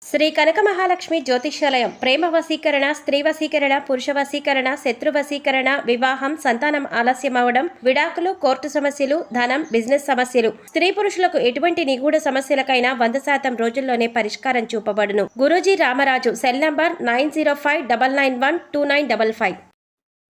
శ్రీ కనక మహాలక్ష్మి జ్యోతిష్యాలయం ప్రేమ వశీకరణ, స్త్రీ వశీకరణ, పురుష వశీకరణ, శత్రు వశీకరణ, వివాహం, సంతానం ఆలస్యం అవడం, విడాకులు, కోర్టు సమస్యలు, ధనం, బిజినెస్ సమస్యలు, స్త్రీ పురుషులకు ఎటువంటి నిగూఢ సమస్యలకైనా 100% రోజుల్లోనే పరిష్కారం చూపబడును. గురూజీ రామరాజు. Cell number 9059912955.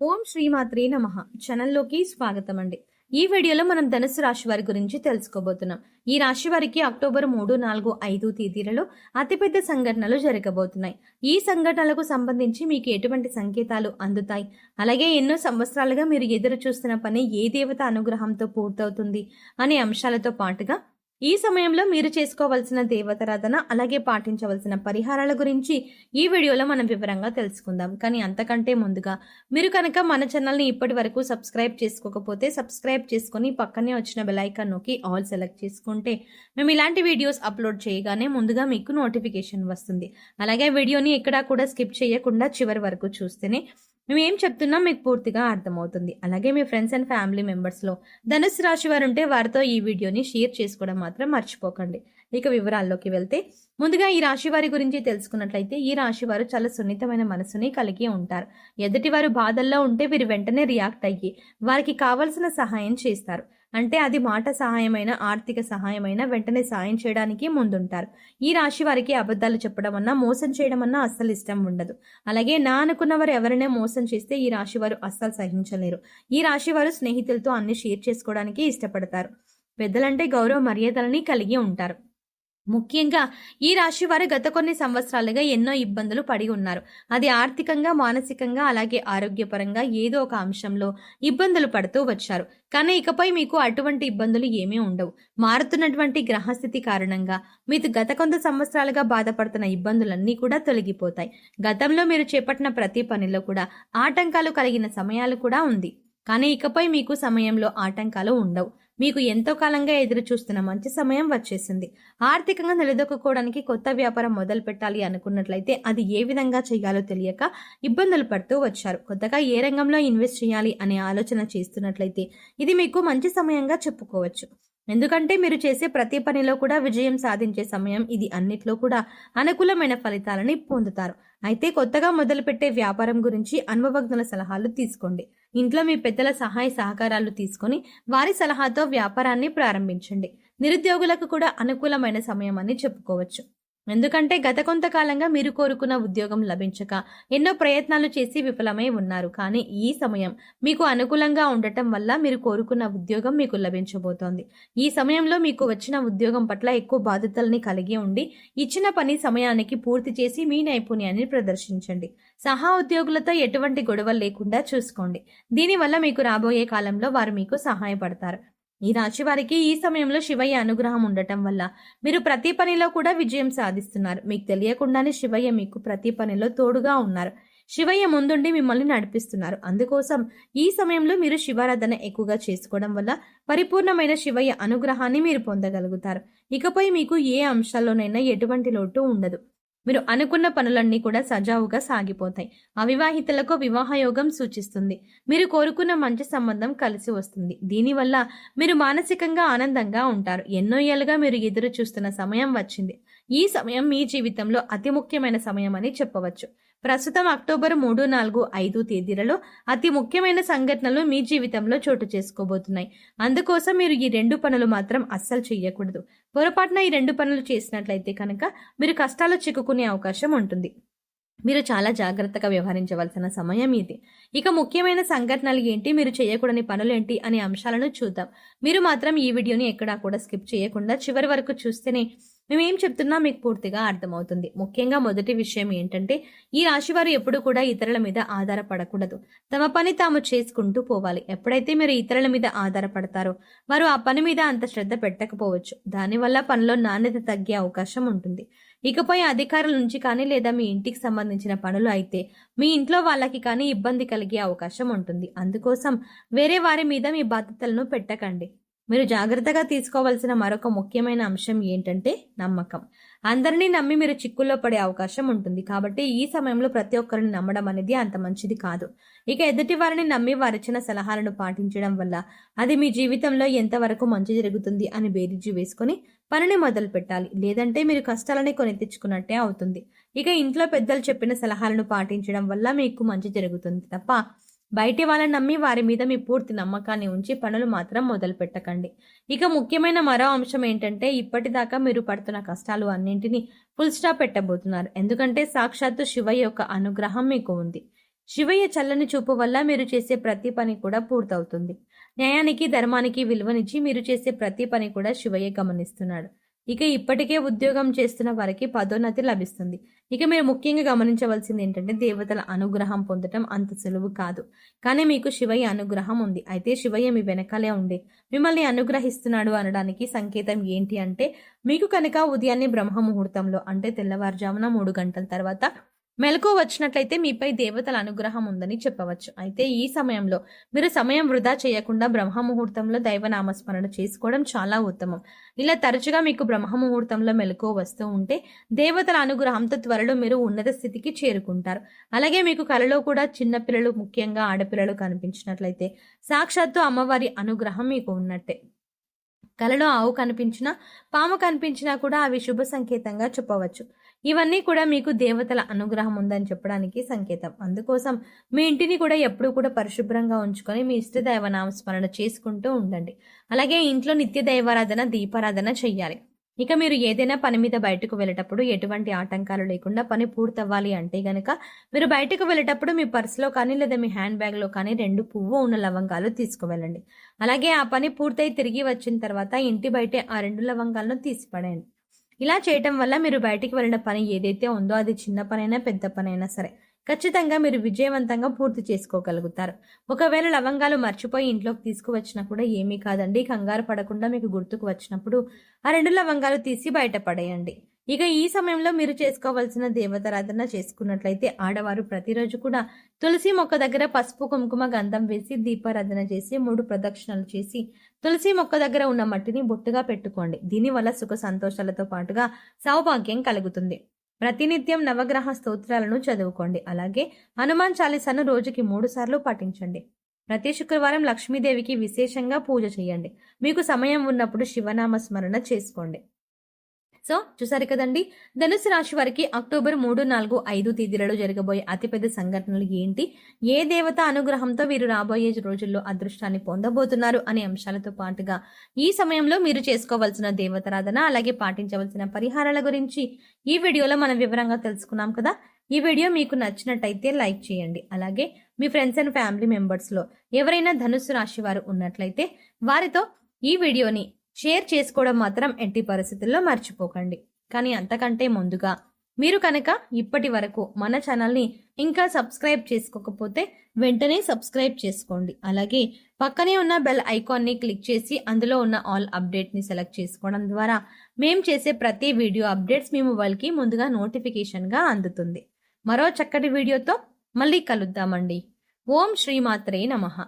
ఓం శ్రీమాత్రే నమః. ఛానల్లోకి స్వాగతం అండి. ఈ వీడియోలో మనం ధనుసు రాశి వారి గురించి తెలుసుకోబోతున్నాం. ఈ రాశి వారికి అక్టోబర్ 3, 4, 5 తేదీలలో అతిపెద్ద సంఘటనలు జరగబోతున్నాయి. ఈ సంఘటనలకు సంబంధించి మీకు ఎటువంటి సంకేతాలు అందుతాయి, అలాగే ఎన్నో సంవత్సరాలుగా మీరు ఎదురు చూస్తున్న పని ఏ దేవత అనుగ్రహంతో పూర్తవుతుంది అనే అంశాలతో పాటుగా ఈ సమయంలో మీరు చేసుకోవాల్సిన దేవతారాధన, అలాగే పాటించవలసిన పరిహారాల గురించి ఈ వీడియోలో మనం వివరంగా తెలుసుకుందాం. కానీ అంతకంటే ముందుగా మీరు కనుక మన ఛానల్ని ఇప్పటి వరకు సబ్స్క్రైబ్ చేసుకోకపోతే సబ్స్క్రైబ్ చేసుకుని పక్కనే వచ్చిన బెల్ ఐకాన్ నొక్కి ఆల్ సెలెక్ట్ చేసుకుంటే మేము ఇలాంటి వీడియోస్ అప్లోడ్ చేయగానే ముందుగా మీకు నోటిఫికేషన్ వస్తుంది. అలాగే వీడియోని ఎక్కడా కూడా స్కిప్ చేయకుండా చివరి వరకు చూస్తేనే మేము ఏం చెప్తున్నాం మీకు పూర్తిగా అర్థమవుతుంది. అలాగే మీ ఫ్రెండ్స్ అండ్ ఫ్యామిలీ మెంబర్స్లో ధనుసు రాశి వారు ఉంటే వారితో ఈ వీడియోని షేర్ చేసుకోవడం మాత్రం మర్చిపోకండి. ఇక వివరాల్లోకి వెళ్తే ముందుగా ఈ రాశి వారి గురించి తెలుసుకున్నట్లయితే ఈ రాశి వారు చాలా సున్నితమైన మనసుని కలిగి ఉంటారు. ఎదుటి వారు బాధల్లో ఉంటే వీరు వెంటనే రియాక్ట్ అయ్యి వారికి కావలసిన సహాయం చేస్తారు. అంటే అది మాట సహాయమైన, ఆర్థిక సహాయమైన వెంటనే సాయం చేయడానికి ముందుంటారు. ఈ రాశి వారికి అబద్ధాలు చెప్పడం అన్నా, మోసం చేయడం అన్నా అస్సలు ఇష్టం ఉండదు. అలాగే నా అనుకున్నవారు ఎవరైనా మోసం చేస్తే ఈ రాశి వారు అస్సలు సహించలేరు. ఈ రాశి వారు స్నేహితులతో అన్ని షేర్ చేసుకోవడానికి ఇష్టపడతారు. పెద్దలంటే గౌరవ మర్యాదలని కలిగి ఉంటారు. ముఖ్యంగా ఈ రాశి వారు గత కొన్ని సంవత్సరాలుగా ఎన్నో ఇబ్బందులు పడి ఉన్నారు. అది ఆర్థికంగా, మానసికంగా, అలాగే ఆరోగ్యపరంగా ఏదో ఒక అంశంలో ఇబ్బందులు పడుతూ వచ్చారు. కానీ ఇకపై మీకు అటువంటి ఇబ్బందులు ఏమీ ఉండవు. మారుతున్నటువంటి గ్రహస్థితి కారణంగా మీరు గత కొంత సంవత్సరాలుగా బాధపడుతున్న ఇబ్బందులన్నీ కూడా తొలగిపోతాయి. గతంలో మీరు చేపట్టిన ప్రతి పనిలో కూడా ఆటంకాలు కలిగిన సమయాలు కూడా ఉంది. కానీ ఇకపై మీకు సమయంలో ఆటంకాలు ఉండవు. మీకు ఎంతో కాలంగా ఎదురు చూస్తున్న మంచి సమయం వచ్చేసింది. ఆర్థికంగా నిలదొక్కుకోవడానికి కొత్త వ్యాపారం మొదలు పెట్టాలి అనుకున్నట్లయితే అది ఏ విధంగా చేయాలో తెలియక ఇబ్బందులు పడుతూ వచ్చారు. కొత్తగా ఏ రంగంలో ఇన్వెస్ట్ చేయాలి అనే ఆలోచన చేస్తున్నట్లయితే ఇది మీకు మంచి సమయంగా చెప్పుకోవచ్చు. ఎందుకంటే మీరు చేసే ప్రతి పనిలో కూడా విజయం సాధించే సమయం ఇది. అన్నిట్లో కూడా అనుకూలమైన ఫలితాలని పొందుతారు. అయితే కొత్తగా మొదలుపెట్టే వ్యాపారం గురించి అనుభవజ్ఞుల సలహాలు తీసుకోండి. ఇంట్లో మీ పెద్దల సహాయ సహకారాలు తీసుకొని వారి సలహాతో వ్యాపారాన్ని ప్రారంభించండి. నిరుద్యోగులకు కూడా అనుకూలమైన సమయం అని చెప్పుకోవచ్చు. ఎందుకంటే గత కొంతకాలంగా మీరు కోరుకున్న ఉద్యోగం లభించక ఎన్నో ప్రయత్నాలు చేసి విఫలమై ఉన్నారు. కానీ ఈ సమయం మీకు అనుకూలంగా ఉండటం వల్ల మీరు కోరుకున్న ఉద్యోగం మీకు లభించబోతోంది. ఈ సమయంలో మీకు వచ్చిన ఉద్యోగం పట్ల ఎక్కువ బాధ్యతల్ని కలిగి ఉండి ఇచ్చిన పని సమయానికి పూర్తి చేసి మీ నైపుణ్యాన్ని ప్రదర్శించండి. సహా ఉద్యోగులతో ఎటువంటి గొడవలు లేకుండా చూసుకోండి. దీనివల్ల మీకు రాబోయే కాలంలో వారు మీకు సహాయపడతారు. ఈ రాశి వారికి ఈ సమయంలో శివయ్య అనుగ్రహం ఉండటం వల్ల మీరు ప్రతి పనిలో కూడా విజయం సాధిస్తున్నారు. మీకు తెలియకుండానే శివయ్య మీకు ప్రతి పనిలో తోడుగా ఉన్నారు. శివయ్య ముందుండి మిమ్మల్ని నడిపిస్తున్నారు. అందుకోసం ఈ సమయంలో మీరు శివారాధన ఎక్కువగా చేసుకోవడం వల్ల పరిపూర్ణమైన శివయ్య అనుగ్రహాన్ని మీరు పొందగలుగుతారు. ఇకపై మీకు ఏ అంశాల్లోనైనా ఎటువంటి లోటు ఉండదు. మీరు అనుకున్న పనులన్నీ కూడా సజావుగా సాగిపోతాయి. అవివాహితులకు వివాహయోగం సూచిస్తుంది. మీరు కోరుకున్న మంచి సంబంధం కలిసి వస్తుంది. దీనివల్ల మీరు మానసికంగా ఆనందంగా ఉంటారు. ఎన్నో ఏళ్ళుగా మీరు ఎదురు చూస్తున్న సమయం వచ్చింది. ఈ సమయం మీ జీవితంలో అతి ముఖ్యమైన సమయం అని చెప్పవచ్చు. ప్రస్తుతం అక్టోబర్ 3, 4, 5 తేదీలలో అతి ముఖ్యమైన సంఘటనలు మీ జీవితంలో చోటు చేసుకోబోతున్నాయి. అందుకోసం మీరు ఈ 2 పనులు మాత్రం అస్సలు చేయకూడదు. పొరపాటున ఈ 2 పనులు చేసినట్లయితే కనుక మీరు కష్టాలు చిక్కుకునే అవకాశం ఉంటుంది. మీరు చాలా జాగ్రత్తగా వ్యవహరించవలసిన సమయం ఇది. ఇక ముఖ్యమైన సంఘటనలు ఏంటి, మీరు చేయకూడని పనులేంటి అనే అంశాలను చూద్దాం. మీరు మాత్రం ఈ వీడియోని ఎక్కడా కూడా స్కిప్ చేయకుండా చివరి వరకు చూస్తేనే మేమేం చెప్తున్నా మీకు పూర్తిగా అర్థమవుతుంది. ముఖ్యంగా మొదటి విషయం ఏంటంటే ఈ రాశివారు ఎప్పుడు కూడా ఇతరుల మీద ఆధారపడకూడదు. తమ పని తాము చేసుకుంటూ పోవాలి. ఎప్పుడైతే మీరు ఇతరుల మీద ఆధారపడతారో వారు ఆ పని మీద అంత శ్రద్ధ పెట్టకపోవచ్చు. దానివల్ల పనిలో నాణ్యత తగ్గే అవకాశం ఉంటుంది. ఇకపై అధికారుల నుంచి కానీ లేదా మీ ఇంటికి సంబంధించిన పనులు అయితే మీ ఇంట్లో వాళ్ళకి కానీ ఇబ్బంది కలిగే అవకాశం ఉంటుంది. అందుకోసం వేరే వారి మీద మీ బాధ్యతలను పెట్టకండి. మీరు జాగ్రత్తగా తీసుకోవాల్సిన మరొక ముఖ్యమైన అంశం ఏంటంటే నమ్మకం. అందరినీ నమ్మి మీరు చిక్కుల్లో పడే అవకాశం ఉంటుంది. కాబట్టి ఈ సమయంలో ప్రతి ఒక్కరిని నమ్మడం అనేది అంత మంచిది కాదు. ఇక ఎదుటి వారిని నమ్మి వారిచ్చిన సలహాలను పాటించడం వల్ల అది మీ జీవితంలో ఎంతవరకు మంచి జరుగుతుంది అని బేరీజు వేసుకొని పనిని మొదలు పెట్టాలి. లేదంటే మీరు కష్టాలని కొని తెచ్చుకున్నట్టే అవుతుంది. ఇక ఇంట్లో పెద్దలు చెప్పిన సలహాలను పాటించడం వల్ల మీకు మంచి జరుగుతుంది తప్ప బయటి వాళ్ళని నమ్మి వారి మీద మీ పూర్తి నమ్మకాన్ని ఉంచి పనులు మాత్రం మొదలు పెట్టకండి. ఇక ముఖ్యమైన మరో అంశం ఏంటంటే ఇప్పటిదాకా మీరు పడుతున్న కష్టాలు అన్నింటినీ ఫుల్ స్టాప్ పెట్టబోతున్నారు. ఎందుకంటే సాక్షాత్తు శివయ్య యొక్క అనుగ్రహం మీకు ఉంది. శివయ్య చల్లని చూపు వల్ల మీరు చేసే ప్రతి పని కూడా పూర్తవుతుంది. న్యాయానికి ధర్మానికి విలువనిచ్చి మీరు చేసే ప్రతి పని కూడా శివయ్య గమనిస్తున్నాడు. ఇక ఇప్పటికే ఉద్యోగం చేస్తున్న వారికి పదోన్నతి లభిస్తుంది. ఇక మీరు ముఖ్యంగా గమనించవలసింది ఏంటంటే దేవతల అనుగ్రహం పొందడం అంత సులువు కాదు. కానీ మీకు శివయ్య అనుగ్రహం ఉంది. అయితే శివయ్య మీ వెనకాలే ఉండి మిమ్మల్ని అనుగ్రహిస్తున్నాడు అనడానికి సంకేతం ఏంటి అంటే మీకు కనుక ఉదయాన్నే బ్రహ్మ ముహూర్తంలో అంటే తెల్లవారుజామున 3 గంటల తర్వాత మెలకువ వచ్చినట్లయితే మీపై దేవతల అనుగ్రహం ఉందని చెప్పవచ్చు. అయితే ఈ సమయంలో మీరు సమయం వృధా చేయకుండా బ్రహ్మ ముహూర్తంలో దైవనామస్మరణ చేసుకోవడం చాలా ఉత్తమం. ఇలా తరచుగా మీకు బ్రహ్మ ముహూర్తంలో మెలకువ వస్తూ ఉంటే దేవతల అనుగ్రహంతో త్వరలో మీరు ఉన్నత స్థితికి చేరుకుంటారు. అలాగే మీకు కలలో కూడా చిన్నపిల్లలు ముఖ్యంగా ఆడపిల్లలు కనిపించినట్లయితే సాక్షాత్తు అమ్మవారి అనుగ్రహం మీకు ఉన్నట్టే. కలలో ఆవు కనిపించినా పాము కనిపించినా కూడా అవి శుభ సంకేతంగా చెప్పవచ్చు. ఇవన్నీ కూడా మీకు దేవతల అనుగ్రహం ఉందని చెప్పడానికి సంకేతం. అందుకోసం మీ ఇంటిని కూడా ఎప్పుడూ కూడా పరిశుభ్రంగా ఉంచుకొని మీ ఇష్టదైవ నామస్మరణ చేసుకుంటూ ఉండండి. అలాగే ఇంట్లో నిత్య దైవారాధన దీపారాధన చెయ్యాలి. ఇక మీరు ఏదైనా పని మీద బయటకు వెళ్ళేటప్పుడు ఎటువంటి ఆటంకాలు లేకుండా పని పూర్తవ్వాలి అంటే గనక మీరు బయటకు వెళ్ళేటప్పుడు మీ పర్సులో కానీ లేదా మీ హ్యాండ్ బ్యాగ్లో కానీ 2 పువ్వు ఉన్న లవంగాలు తీసుకువెళ్ళండి. అలాగే ఆ పని పూర్తయి తిరిగి వచ్చిన తర్వాత ఇంటి బయటే ఆ 2 లవంగాలను తీసి పడేయండి. ఇలా చేయటం వల్ల మీరు బయటికి వెళ్ళిన పని ఏదైతే ఉందో అది చిన్న పనైనా పెద్ద పనైనా సరే ఖచ్చితంగా మీరు విజయవంతంగా పూర్తి చేసుకోగలుగుతారు. ఒకవేళ లవంగాలు మర్చిపోయి ఇంట్లోకి తీసుకువచ్చినా కూడా ఏమీ కాదండి. కంగారు పడకుండా మీకు గుర్తుకు వచ్చినప్పుడు ఆ 2 లవంగాలు తీసి బయట పడేయండి. ఇక ఈ సమయంలో మీరు చేసుకోవాల్సిన దేవతారాధన చేసుకున్నట్లయితే ఆడవారు ప్రతిరోజు కూడా తులసి మొక్క దగ్గర పసుపు కుంకుమ గంధం వేసి దీపారాధన చేసి 3 ప్రదక్షిణలు చేసి తులసి మొక్క దగ్గర ఉన్న మట్టిని బొట్టుగా పెట్టుకోండి. దీనివల్ల సుఖ సంతోషాలతో పాటుగా సౌభాగ్యం కలుగుతుంది. ప్రతినిత్యం నవగ్రహ స్తోత్రాలను చదువుకోండి. అలాగే హనుమాన్ చాలీసాను రోజుకి 3 సార్లు పఠించండి. ప్రతి శుక్రవారం లక్ష్మీదేవికి విశేషంగా పూజ చేయండి. మీకు సమయం ఉన్నప్పుడు శివనామ స్మరణ చేసుకోండి. సో చూసారు కదండి, ధనుసు రాశి వారికి అక్టోబర్ 3, 4, 5 తేదీలలో జరగబోయే అతిపెద్ద సంఘటనలు ఏంటి, ఏ దేవత అనుగ్రహంతో వీరు రాబోయే రోజుల్లో అదృష్టాన్ని పొందబోతున్నారు అనే అంశాలతో పాటుగా ఈ సమయంలో మీరు చేసుకోవాల్సిన దేవతారాధన అలాగే పాటించవలసిన పరిహారాల గురించి ఈ వీడియోలో మనం వివరంగా తెలుసుకున్నాం కదా. ఈ వీడియో మీకు నచ్చినట్టయితే లైక్ చేయండి. అలాగే మీ ఫ్రెండ్స్ అండ్ ఫ్యామిలీ మెంబర్స్లో ఎవరైనా ధనుసు రాశి వారు ఉన్నట్లయితే వారితో ఈ వీడియోని షేర్ చేసుకోవడం మాత్రం ఎట్టి పరిస్థితుల్లో మర్చిపోకండి. కానీ అంతకంటే ముందుగా మీరు కనుక ఇప్పటి వరకు మన ఛానల్ని ఇంకా సబ్స్క్రైబ్ చేసుకోకపోతే వెంటనే సబ్స్క్రైబ్ చేసుకోండి. అలాగే పక్కనే ఉన్న బెల్ ఐకాన్ని క్లిక్ చేసి అందులో ఉన్న ఆల్ అప్డేట్ని సెలెక్ట్ చేసుకోవడం ద్వారా మేము చేసే ప్రతి వీడియో అప్డేట్స్ మీ మొబైల్కి ముందుగా నోటిఫికేషన్గా అందుతుంది. మరో చక్కటి వీడియోతో మళ్ళీ కలుద్దామండి. ఓం శ్రీమాత్రే నమః.